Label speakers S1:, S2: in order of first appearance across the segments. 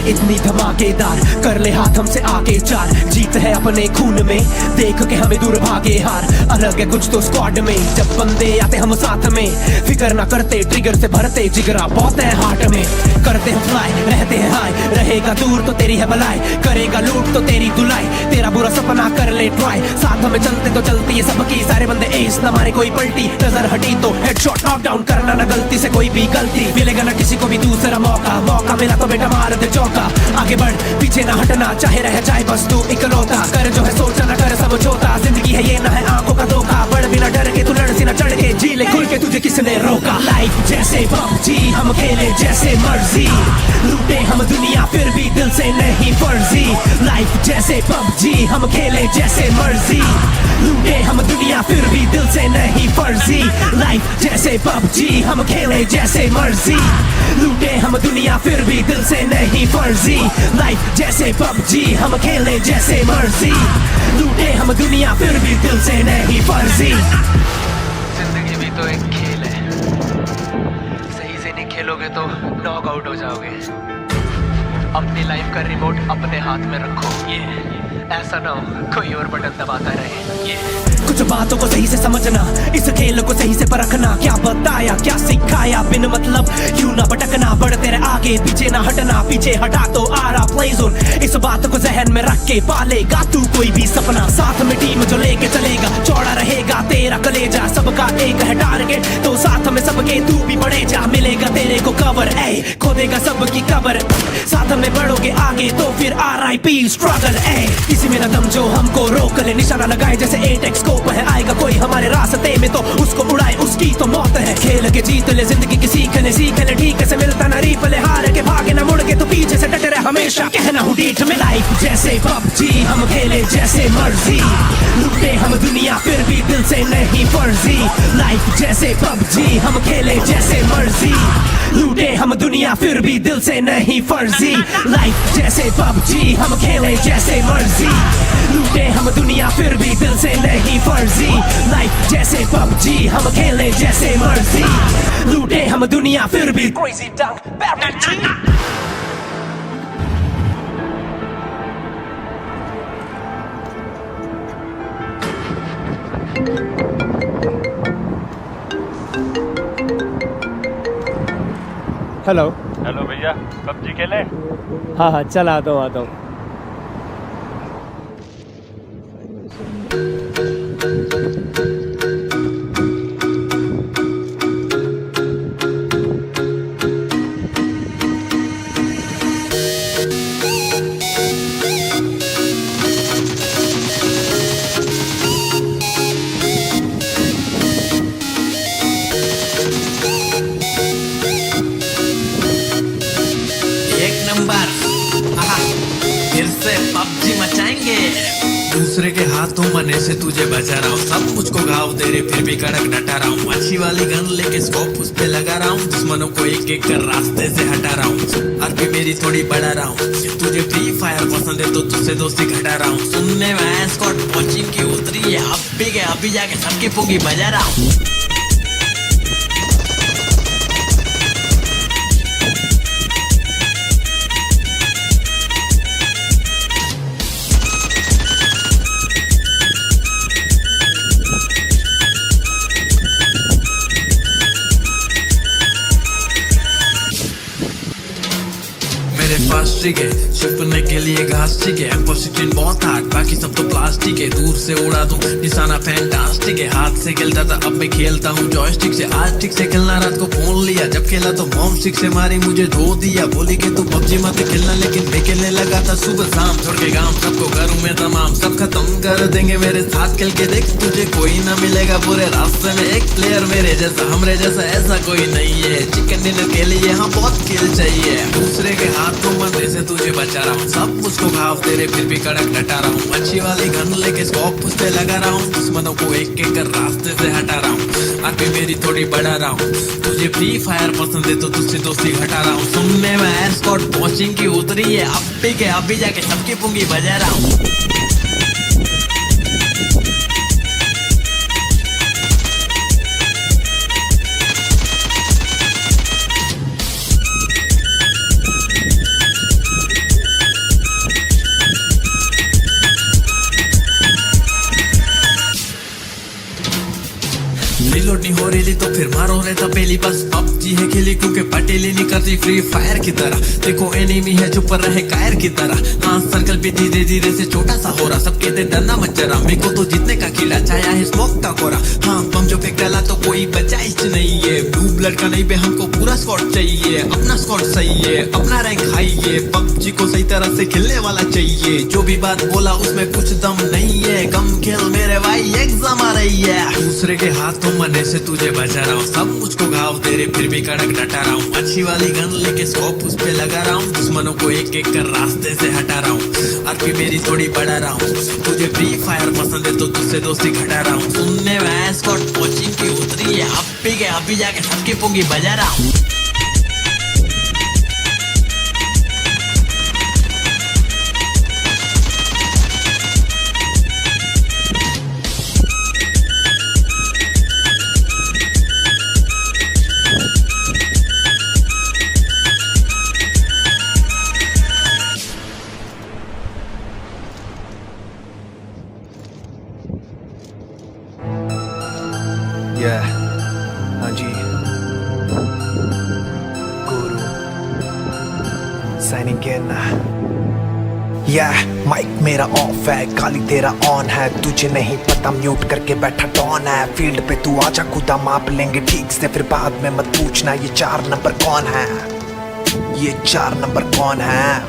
S1: इतनी धमाकेदार, कर ले हाथ हमसे आगे चार। जीत है अपने खून में, देख के हमें दूर भागे हार। अलग है कुछ तो स्क्वाड में, जब बंदे आते हम साथ में। फिकर ना करते, ट्रिगर से भरते, जिगरा बहुत है हार्ट में। करते हैं फ्लाई, रहते हैं हाई, रहेगा दूर तो तेरी है भलाई, करेगा लूट तो तेरी धुलाई। तेरा बुरा सपना कर ले ट्राई, साथ में चलते तो चलती है सबकी। सारे बंदे एस न मारे कोई पलटी, नजर हटी तो हेडशॉट नॉकडाउन। करना ना गलती से कोई भी गलती, मिलेगा ना किसी को भी दूसरा मौका। मौका मिला तो बेटा मार दे चौका। आगे बढ़ पीछे ना हटना, चाहे रह जाए बस तू इकलौता। कर जो है सोचा ना कर समझौता, जिंदगी है ये ना है आंखों का धोखा। बढ़ बिना डर के तू लड़ सी ना चढ़ के, जी ले खुल के तुझे किसने रोका। लाइफ जैसे पबजी, हम खेले जैसे मर्जी। लूटे हम दुनिया फिर भी दिल से नहीं फर्जी। लाइफ जैसे पबजी, हम खेले जैसे मर्जी। लूटे हम दुनिया फिर भी दिल से नहीं फर्जी। लाइफ जैसे पबजी, हम खेले जैसे मर्जी। लूटे हम दुनिया फिर भी दिल से नहीं फर्जी। लाइफ जैसे पबजी, हम खेले जैसे मर्जी। लूटे हम दुनिया फिर भी दिल से नहीं फर्जी।
S2: जिंदगी भी तो एक खेल है, सही से नहीं खेलोगे तो नॉक आउट हो जाओगे। अपनी लाइफ का रिमोट अपने हाथ में रखो, ये ऐसा ना हो कोई और बटन दबाता रहे। ये
S1: कुछ बातों को सही से समझना, इस खेल को सही से परखना। क्या बताया क्या सिखाया, बिन मतलब क्यों ना भटकना। बढ़ तेरे आगे पीछे ना हटना, पीछे हटा तो आ रहा प्ले जोन। इस बात को जहन में रख के पालेगा तू कोई भी सपना। साथ में टीम जो लेके चलेगा, चौड़ा रहेगा तेरा कलेजा। सबका एक है टारगेट, तो साथ में सबके तू भी बढ़े जा। मिलेगा तेरे को कवर, ए खोदेगा सबकी कबर। साथ में बढ़ोगे आगे तो फिर RIP स्ट्रगल। किसी में न दम जो हमको रोक ले, निशाना लगाए जैसे 8x स्कोप है। आएगा कोई हमारे रास्ते में तो उसको उड़ाए, उसकी तो मौत है। खेल के जीत ले जिंदगी की, सीख ले ठीक से मिलता ना रीप ले। हार के भागे ना मुड़ के तो पीछे से डटे रहे हमेशा, कहना हूँ डीठ में। लाइफ जैसे पबजी, हम खेले जैसे मर्जी। लूटे हम दुनिया फिर भी दिल से नहीं फर्जी। लाइफ जैसे पबजी, हम खेले जैसे मर्जी। लूटे हम दुनिया फिर भी दिल से नहीं फर्जी। लाइफ जैसे पबजी, हम खेले जैसे मर्जी। लूटे हम दुनिया फिर भी दिल से नहीं फर्जी। लाइफ जैसे पबजी, हम खेले जैसे मर्जी। लूटे हम दुनिया फिर भी क्रेजी डंक बैरजी।
S3: हेलो
S4: हेलो भैया, पबजी खेले?
S3: हाँ हाँ चल आता हूँ।
S5: फिर से पबजी मचाएंगे। दूसरे के हाथों मने से तुझे बचा रहा हूँ, सब मुझको घाव दे रहे फिर भी कड़क डटा रहा हूँ। अच्छी वाली गन लेके स्कोप उस पे लगा रहा हूँ, दुश्मनों को एक एक कर रास्ते से हटा रहा हूँ। और भी मेरी थोड़ी बढ़ा रहा हूँ, तुझे फ्री फायर पसंद है तो तुझसे दोस्ती घटा रहा हूँ। सुनने में स्कॉट वॉचिंग की उतरी है, अब भी जाके सबकी पुंगी बजा रहा हूँ। मेरे पास ट्रिक है छुपने के लिए घास, ठीक है। M416 बहुत हार्ड, बाकी सब तो प्लास्टिक है। दूर से उड़ा दूं निशाना फैंटास्टिक है। हाथ से खेलता था अब मैं खेलता हूँ जॉयस्टिक से। आज टिक से खेलना, रात को फोन लिया, जब खेला तो मॉम स्टिक से मारी मुझे धो दिया। बोली के तू पबजी मत खेलना, लेकिन मैं खेलने लगा था सुबह शाम। छोड़ के गाँव सबको घरों में तमाम, सब खत्म कर देंगे मेरे साथ खेल के देख। तुझे कोई ना मिलेगा पूरे रास्ते में एक प्लेयर मेरे जैसा, हमरे जैसा ऐसा कोई नहीं है। चिकन डिनर के लिए हाँ बहुत खेल चाहिए। दूसरे के हाथों मरने से तुझे बचा रहा हूँ, सब मुझको घाव तेरे फिर भी कड़क डटा रहा हूँ। अच्छी वाली गन लेके स्कोप उस पे लगा रहा हूँ, दुश्मनों को एक एक कर रास्ते से हटा रहा हूँ। और भी मेरी थोड़ी बढ़ा रहा हूँ, तुझे फ्री फायर पसंद है तो तुझसे दोस्ती हटा रहा हूँ। सुनने में स्कॉट वॉचिंग की उतरी है, अब भी जाके सबकी पुंगी बजा रहा हूँ। अपनी हो रेली तो फिर मारो रे तपेली, बस पबजी है खेली क्योंकि पटेली नहीं करती फ्री फायर की तरह। देखो एनिमी है चुप रहे कायर की तरह, हाँ सर्कल पे धीरे धीरे से छोटा सा हो रहा, सब कहते डरना मत जरा, मेरे को तो जीतने का कीड़ा चाया है स्मोक का कोरा। हाँ बम जो फेंक डाला तो कोई बचाइश नहीं है, ब्लू ब्लड का नहीं बे हमको पूरा स्क्वाड चाहिए, अपना स्क्वाड सही है, अपना रैंक हाई है, पबजी को सही तरह से खेलने वाला चाहिए। जो भी बात बोला उसमें कुछ दम नहीं है, कम खेल मेरे भाई एग्जाम आ रही है। दूसरे के हाथों मरने से तुझे बचा रहा हूँ, सब मुझको घाव दे रहे फिर भी कड़क डटा रहा हूँ, अच्छी वाली गन लेके स्कोप उस पे लगा रहा हूँ, दुश्मनों को एक एक कर रास्ते से हटा रहा हूँ, आरपी मेरी थोड़ी बढ़ा रहा हूँ। तुझे फ्री फायर पसंद है तो तुझसे दोस्ती घटा रहा हूँ, सुनने में स्कॉट कोचिंग की उतरी है, अभी जाके सबकी पुंगी बजा रहा हूँ।
S6: हाँ जी, गुरु साइनिंग इन। माइक मेरा ऑफ है, गाली तेरा ऑन है, तुझे नहीं पता म्यूट करके बैठा डॉन है। फील्ड पे तू आजा खुदा माप लेंगे ठीक से, फिर बाद में मत पूछना ये 4 नंबर कौन है, ये 4 नंबर कौन है।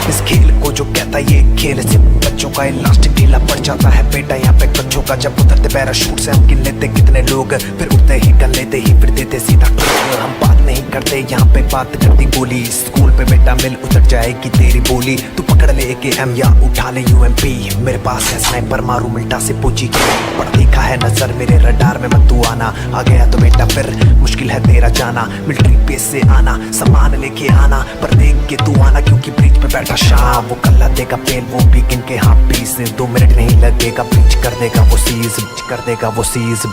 S6: इस खेल को जो कहता ये खेल सिर्फ बच्चों का, इलास्टिक ढीला पड़ जाता है बेटा यहाँ पे बच्चों का। जब उतरते पैराशूट से हम गिन लेते कितने लोग, फिर उठते ही गन लेते ही फिर देते सीधा किक। हम बात नहीं करते यहाँ पे बात करती बोली, स्कूल पे बेटा मिल उतर जाएगी तेरी बोली। तू पकड़ ले AKM या उठा ले UMP, मेरे पास है स्नाइपर मारू मिल्टा से पूछी की। पढ़ देखा है नजर मेरे रडार में मत तू आना, आ गया तो बेटा फिर मुश्किल है तेरा जाना। मिलिट्री बेस से आना सामान लेके आना, पर देख के तू आना क्योंकि ब्रिज पे बैठा शाह वो कल्ला देगा पेल, वो भी गिन के हाँ पीस। 2 मिनट नहीं लगेगा ब्रीच कर देगा वो सीज, कर देगा वो सीज।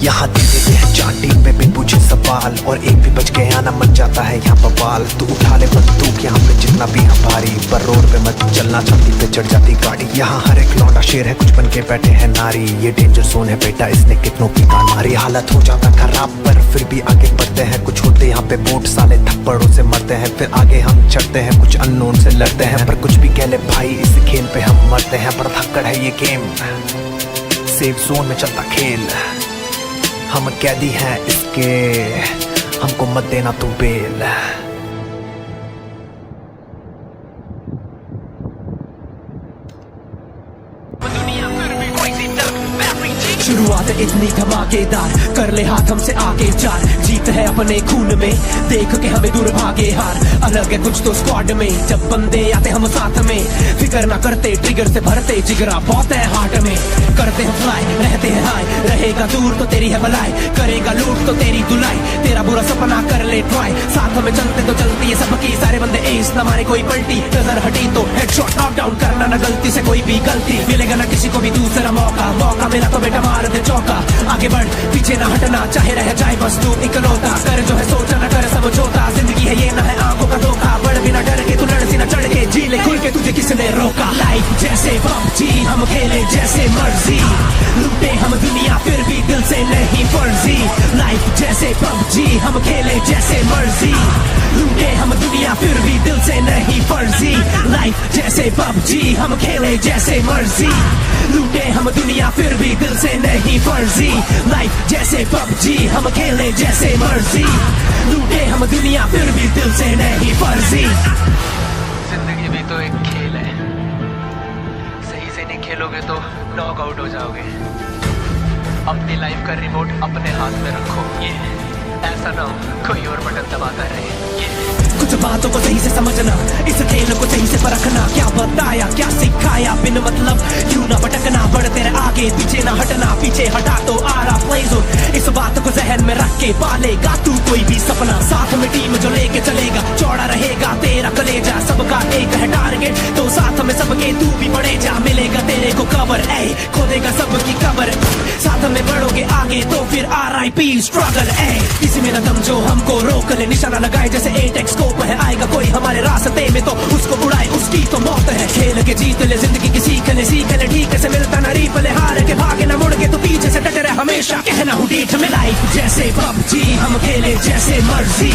S6: यहाँ दे देते हैं 4 टीम पे भी पूछे सवाल, और एक भी बच के आना मच जाता है यहाँ बवाल। तू उठा ले बंदूक यहाँ पे जितना भी है भारी, पर रोड पे मत चलना छाती पे चढ़ जाती गाड़ी। यहाँ हर एक लौंडा शेर है कुछ बन के बैठे हैं नारी, ये डेंजर जोन है बेटा इसने कितनों की कान मारी। हालत हो जाता खराब पर फिर भी आगे बढ़ते हैं, कुछ होते यहाँ पे बोट साले थप्पड़ों से मरते हैं, फिर आगे हम चढ़ते हैं कुछ अननोन से लड़ते हैं। पर कुछ भी कह ले भाई इस खेल पे हम मरते हैं, पर धक्कड़ है ये गेम सेफ जोन में चलता खेल। हम कैदी हैं इसके, हमको मत देना तू बेल।
S1: शुरुआत इतनी धमाकेदार, कर ले हाथ हमसे आगे चार, जीत है अपने खून में, देख के हमें दूर भागे हार। अलग है कुछ तो स्क्वाड में, जब बंदे आते हम साथ में, फिक्र ना करते ट्रिगर से भरते जिगरा बहुत है हार्ट में। करते हैं फ्लाई रहते हैं हाई, रहेगा दूर तो तेरी है भलाई, करेगा लूट तो तेरी धुलाई, तेरा बुरा सपना कर ले ट्राई। साथ में चलते तो चलती है सबकी, सारे बंदे एस न मारे कोई पलटी, नजर हटी तो हेडशॉट नॉक डाउन करना ना गलती से कोई भी गलती। मिलेगा ना किसी को भी दूसरा मौका, मौका मिला तो बेटा मार दे चौका। आगे बढ़ पीछे ना हटना, चाहे रह जाए बस तू इकलौता, कर जो है सोचा ना कर समझौता। जिंदगी है ये ना है आंखों का धोखा, बढ़ बिना डर के तू लड़ सी ना चढ़ के, जी ले खुल के तुझे किसने रोका। लाइफ जैसे पबजी हम खेले जैसे मर्जी, लूटे हम दुनिया फिर भी दिल से नहीं फर्जी। लाइफ जैसे पबजी हम खेले जैसे मर्जी, लूटे हम दुनिया फिर भी दिल से नहीं फर्जी। लाइफ जैसे पबजी हम खेले जैसे मर्जी, लूटे हम दुनिया फिर भी दिल से नहीं फर्जी। लाइफ जैसे पबजी हम खेले जैसे मर्जी, लूटे हम दुनिया फिर भी दिल से नहीं फर्जी।
S2: जिंदगी भी तो एक खेल है, सही से नहीं खेलोगे तो नॉक आउट हो जाओगे। अपनी लाइफ का रिमोट अपने हाथ में रखो, ये ऐसा ना हो कोई और बटन दबाता रहे।
S1: कुछ बातों को सही से समझना, इस खेल को सही से परखना, क्या बताया क्या सिखाया बिन मतलब यूं ना भटकना। बढ़ तेरे आगे पीछे ना हटना, पीछे हटा तो आ रहा प्ले जोन। इस बात को जहन में रख के पालेगा तू कोई भी सपना, साथ में टीम जो लेके चलेगा, चौड़ा रहेगा तेरा कलेजा। सबका एक है टारगेट तो साथ में सबके तू भी बढ़े जा, मिलेगा तेरे को कवर, ए खोदेगा सबकी कबर। साथ में बढ़ोगे आगे तो फिर RIP स्ट्रगल, किसी में न दम जो हमको रोक ले, निशाना लगाए जैसे 8x स्कोप है। आएगा कोई हमारे रास्ते में तो उसको उड़ाए, उसकी तो मौत है। खेल के जीत ले जिंदगी की सीख ले ठीक से मिलता ना रीप ले, हार के भागे ना मुड़ के तो पीछे से रहना हूँ डेट में लाइफ जैसे पबजी हम खेले जैसे मर्जी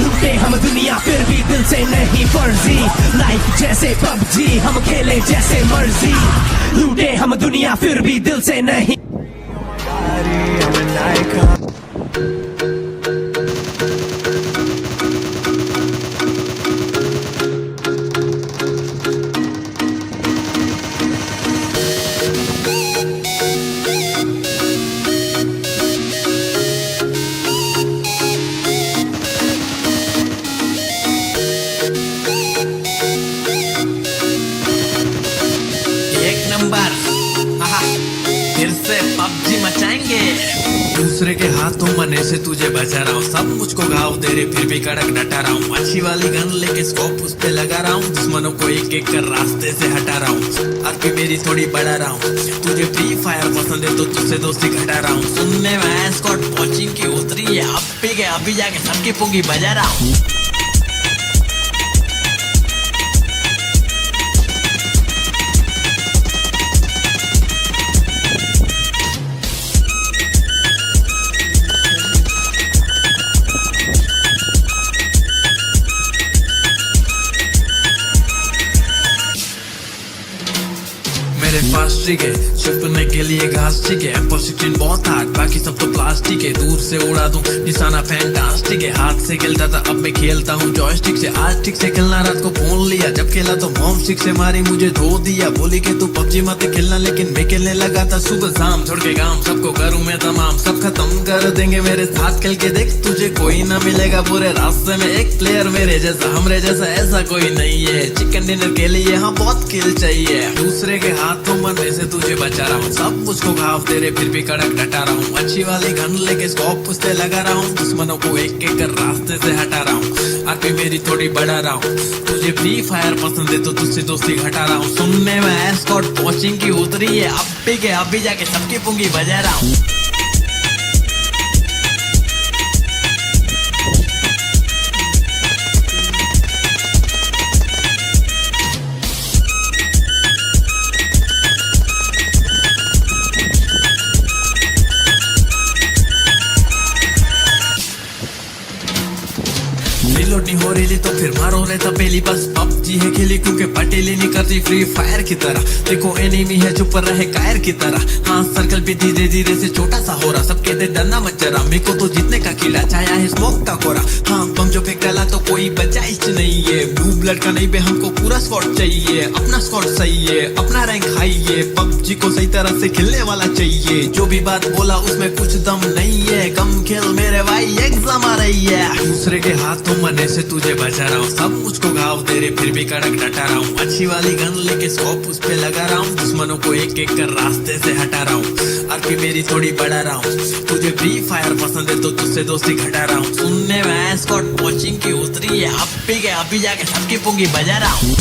S1: लूटे हम दुनिया फिर भी दिल से नहीं फर्जी लाइफ जैसे पबजी हम खेले जैसे मर्जी लूटे हम दुनिया फिर भी दिल से नहीं
S5: एक नंबर आहा, फिर से पबजी मचाएंगे दूसरे के हाथों मने से तुझे बचा रहा हूँ सब मुझको घाव दे रहे फिर भी कड़क डटा रहा हूँ अच्छी वाली गन लेके स्कोप उस पे लगा रहा हूँ दुश्मनों को एक एक कर रास्ते से हटा रहा हूँ और भी मेरी थोड़ी बढ़ा रहा हूँ तुझे फ्री फायर पसंद है तो तुझसे दोस्ती घटा रहा हूँ सुनने में स्कॉट वॉचिंग की उतरी है अभी जाके सबकी पुंगी बजा रहा हूँ मेरे पास ट्रिक है छुपने के लिए घास ठीक है M16 बहुत हार्ड बाकी सब तो प्लास्टिक है दूर से उड़ा दूं निशाना फैंटास्टिक है हाथ से खेलता था अब मैं खेलता हूँ जॉयस्टिक से आज ठीक से खेलना रात को फोन लिया जब खेला तो मॉम स्टिक से मारी मुझे धो दिया बोली कि तू पबजी मत खेलना लेकिन मैं खेलने लगा था सुबह शाम छोड़ के काम सबको करूँ मैं तमाम सब खत्म कर देंगे मेरे साथ खेल के देख तुझे कोई ना मिलेगा पूरे रास्ते में एक प्लेयर मेरे जैसा हमरे जैसा ऐसा कोई नहीं है चिकन डिनर के लिए यहाँ बहुत किल चाहिए दूसरे के हाथों मरने से तुझे बचा रहा हूँ सब मुझको घाव दे रहे फिर भी कड़क डटा रहा हूँ अच्छी वाली गन लेके स्कोप उस पे लगा रहा हूँ दुश्मनों को एक एक कर रास्ते से हटा रहा हूँ आगे मेरी थोड़ी बढ़ा रहा हूँ तुझे फ्री फायर पसंद है तो तुझसे दोस्ती घटा रहा हूँ सुनने में स्कॉट वॉचिंग की उतरी है अभी जाके सबकी पुंगी बजा रहा हूँ रिलोड नहीं हो रही तो फिर मारो रहता पहली बस पबजी है खेली क्योंकि पटेली नहीं करती फ्री फायर की तरह देखो एनिमी है चुप रहे कायर की तरह हाँ सर्कल भी धीरे धीरे से छोटा सा हो रहा सब कहते डरना मत जरा मेरे को तो जीतने का कीड़ा छाया है स्मोक का कोरा हाँ बम जो फेंक डाला तो कोई बचा ही नहीं है ब्लू ब्लड का नहीं बे हमको पूरा स्क्वाड चाहिए अपना स्क्वाड सही है अपना रैंक हाई है पबजी को सही तरह से खेलने वाला चाहिए जो भी बात बोला उसमें कुछ दम नहीं है कम खेल मेरे भाई एग्जाम आ रही है दूसरे के हाथों मरने से तुझे बचा रहा हूँ सब मुझको घाव दे रहे फिर भी कड़क डटा रहा हूँ अच्छी वाली गन लेके स्कोप उस पे लगा रहा हूँ दुश्मनों को एक एक कर रास्ते से हटा रहा हूँ और भी मेरी थोड़ी बढ़ा रहा हूँ तुझे फ्री फायर पसंद है तो तुझसे दोस्ती घटा रहा हूँ सुनने में स्कॉट वॉचिंग की उतरी है अभी जाके सबकी पुंगी बजा रहा हूँ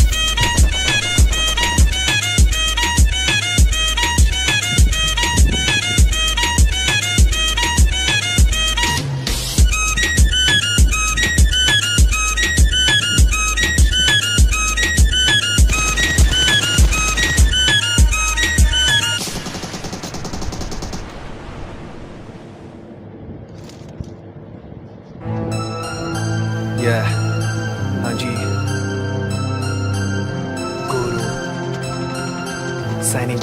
S6: हाँ जी गुरु साइनिंग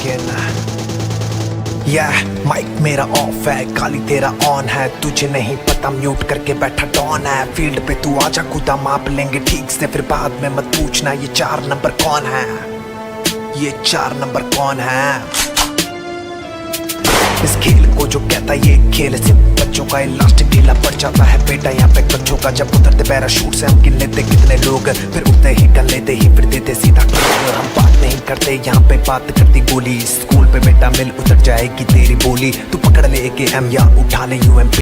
S6: माइक मेरा ऑफ है गाली तेरा ऑन है तुझे नहीं पता म्यूट करके बैठा डॉन है फील्ड पे तू आजा खुदा माप लेंगे ठीक से फिर बाद में मत पूछना ये 4 नंबर कौन है ये 4 नंबर कौन है इस खेल को जो कहता ये खेल सिर्फ बच्चों का इलास्टिक ढीला पड़ जाता है बेटा यहाँ पे बच्चों का जब उतरते पैराशूट से हम गिन लेते कितने लोग फिर उठते ही कर लेते ही फिर देते सीधा हम बात नहीं करते यहाँ पे बात करती गोली स्कूल पे बेटा मिल उतर जाएगी तेरी बोली तू पकड़ ले AKM या उठा ले UMP